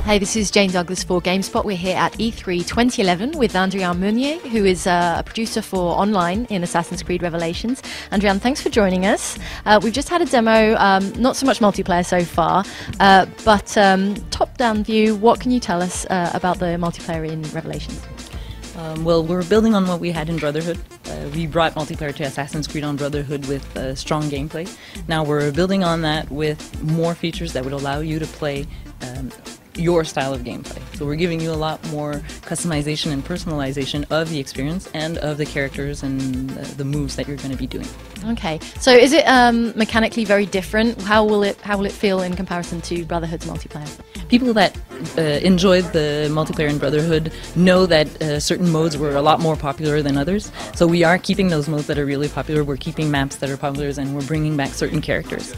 Hey, this is Jane Douglas for Gamespot. We're here at E3 2011 with Adrian Meunier, who is a producer for online in Assassin's Creed Revelations. Adrian, thanks for joining us. We've just had a demo, not so much multiplayer so far, but top-down view, what can you tell us about the multiplayer in Revelations? Well, we're building on what we had in Brotherhood. We brought multiplayer to Assassin's Creed on Brotherhood with strong gameplay. Now we're building on that with more features that would allow you to play your style of gameplay. So we're giving you a lot more customization and personalization of the experience and of the characters and the moves that you're going to be doing. Okay, so is it mechanically very different? How will it feel in comparison to Brotherhood's multiplayer? People that enjoyed the multiplayer in Brotherhood know that certain modes were a lot more popular than others. So we are keeping those modes that are really popular. We're keeping maps that are popular, and we're bringing back certain characters.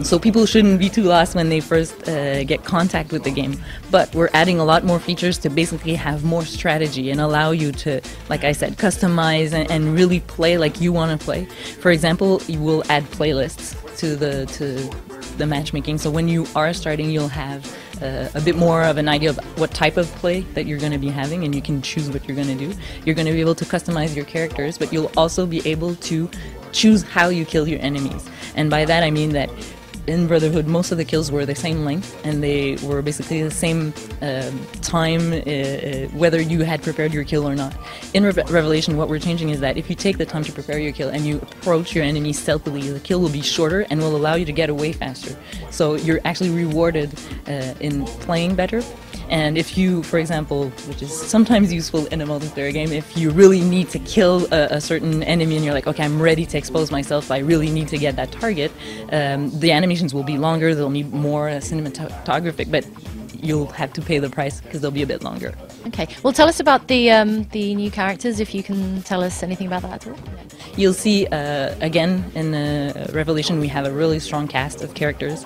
So people shouldn't be too lost when they first get contact with the game. But we're adding a lot more features to basically have more strategy and allow you to, like I said, customize and really play like you want to play. For example, you will add playlists to the matchmaking. So when you are starting, you'll have a bit more of an idea of what type of play that you're going to be having, and you can choose what you're going to do. You're going to be able to customize your characters, but you'll also be able to choose how you kill your enemies. And by that I mean that in Brotherhood, most of the kills were the same length, and they were basically the same time, whether you had prepared your kill or not. In Revelation, what we're changing is that if you take the time to prepare your kill and you approach your enemy stealthily, the kill will be shorter and will allow you to get away faster. So you're actually rewarded in playing better. And if you, for example, which is sometimes useful in a multiplayer game, if you really need to kill a certain enemy and you're like, okay, I'm ready to expose myself, I really need to get that target, the animations will be longer, they'll need more cinematographic, but you'll have to pay the price because they'll be a bit longer. Okay, well, tell us about the new characters, if you can tell us anything about that at all. You'll see, again, in Revelation, we have a really strong cast of characters.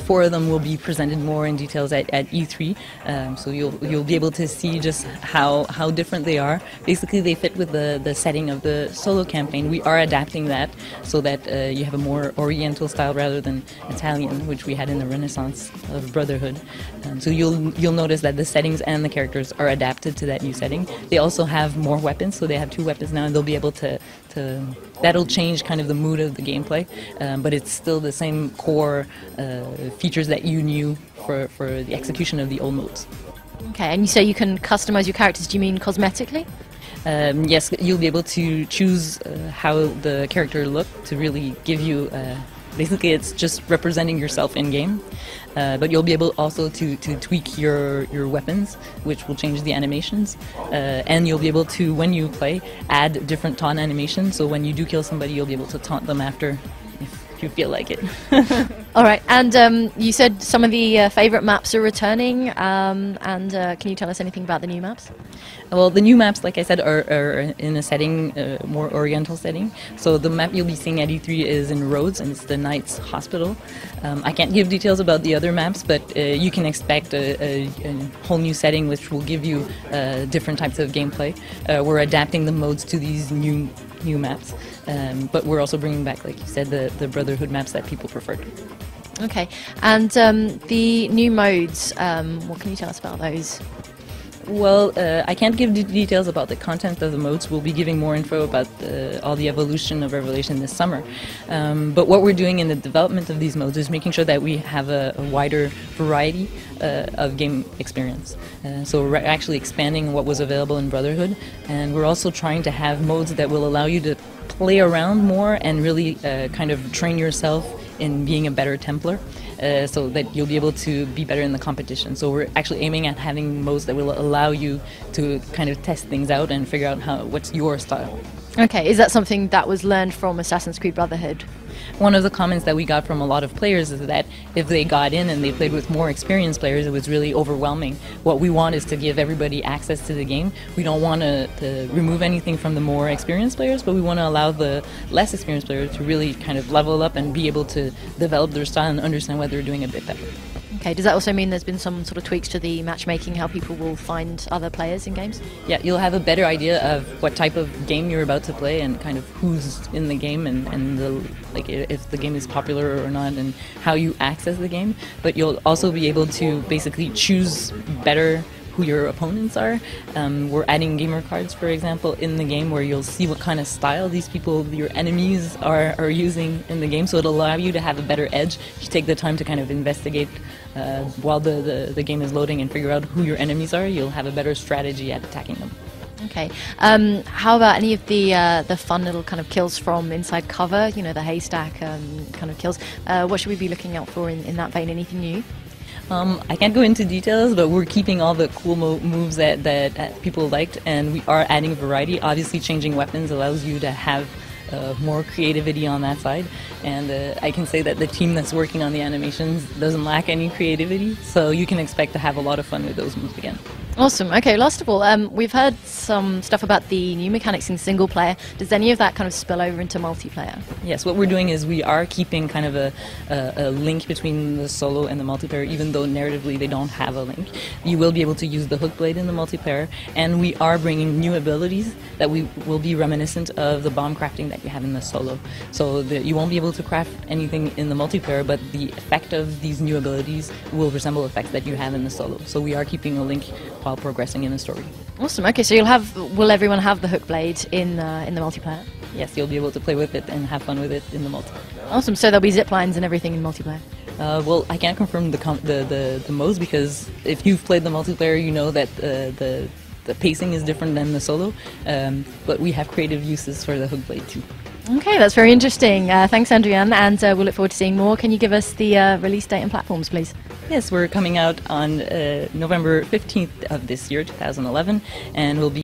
4 of them will be presented more in details at E3, so you'll be able to see just how different they are. Basically, they fit with the setting of the solo campaign. We are adapting that so that you have a more Oriental style rather than Italian, which we had in the Renaissance of Brotherhood. So you'll notice that the settings and the characters are adapted to that new setting. They also have more weapons, so they have 2 weapons now, and they'll be able to that'll change kind of the mood of the gameplay, but it's still the same core features that you knew for the execution of the old modes. Okay, and you say you can customize your characters, do you mean cosmetically? Yes, you'll be able to choose how the character looks to really give you basically it's just representing yourself in game, but you'll be able also to tweak your weapons, which will change the animations, and you'll be able to, when you play, add different taunt animations, so when you do kill somebody you'll be able to taunt them after if you feel like it. Alright, and you said some of the favourite maps are returning, and can you tell us anything about the new maps? Well, the new maps, like I said, are in a setting, more Oriental setting. So the map you'll be seeing at E3 is in Rhodes, and it's the Knights Hospital. I can't give details about the other maps, but you can expect a whole new setting which will give you different types of gameplay. We're adapting the modes to these new maps, but we're also bringing back, like you said, the Brotherhood maps that people preferred. Okay, and the new modes, what can you tell us about those? Well, I can't give details about the content of the modes. We'll be giving more info about all the evolution of Revelation this summer. But what we're doing in the development of these modes is making sure that we have a wider variety of game experience. So we're actually expanding what was available in Brotherhood, and we're also trying to have modes that will allow you to play around more and really kind of train yourself in being a better Templar. So that you'll be able to be better in the competition. So we're actually aiming at having modes that will allow you to kind of test things out and figure out what's your style. Okay, is that something that was learned from Assassin's Creed Brotherhood? One of the comments that we got from a lot of players is that if they got in and they played with more experienced players, it was really overwhelming. What we want is to give everybody access to the game. We don't want to remove anything from the more experienced players, but we want to allow the less experienced players to really kind of level up and be able to develop their style and understand what they're doing a bit better. Okay, does that also mean there's been some sort of tweaks to the matchmaking, how people will find other players in games? Yeah, you'll have a better idea of what type of game you're about to play and kind of who's in the game and like if the game is popular or not and how you access the game. But you'll also be able to basically choose better who your opponents are. We're adding gamer cards, for example, in the game where you'll see what kind of style these people, your enemies, are using in the game. So it'll allow you to have a better edge. If you take the time to kind of investigate while the game is loading and figure out who your enemies are, you'll have a better strategy at attacking them. Okay. How about any of the fun little kind of kills from inside cover? You know, the haystack kind of kills. What should we be looking out for in that vein? Anything new? I can't go into details, but we're keeping all the cool moves that people liked, and we are adding variety. Obviously, changing weapons allows you to have more creativity on that side, and I can say that the team that's working on the animations doesn't lack any creativity, so you can expect to have a lot of fun with those moves again. Awesome. Okay, last of all, we've heard some stuff about the new mechanics in single player. Does any of that kind of spill over into multiplayer? Yes, what we're doing is we are keeping kind of a link between the solo and the multiplayer, even though narratively they don't have a link. You will be able to use the hook blade in the multiplayer, and we are bringing new abilities that will be reminiscent of the bomb crafting that you have in the solo. So you won't be able to craft anything in the multiplayer, but the effect of these new abilities will resemble effects that you have in the solo. So we are keeping a link while progressing in the story. Awesome. Okay, so will everyone have the hook blade in the multiplayer? Yes, you'll be able to play with it and have fun with it in the multiplayer. Awesome. So there'll be zip lines and everything in multiplayer. Well, I can't confirm the modes because if you've played the multiplayer, you know that the pacing is different than the solo. But we have creative uses for the hook blade too. Okay, that's very interesting. Thanks, Andrian, and we'll look forward to seeing more. Can you give us the release date and platforms, please? Yes, we're coming out on November 15th of this year, 2011, and we'll be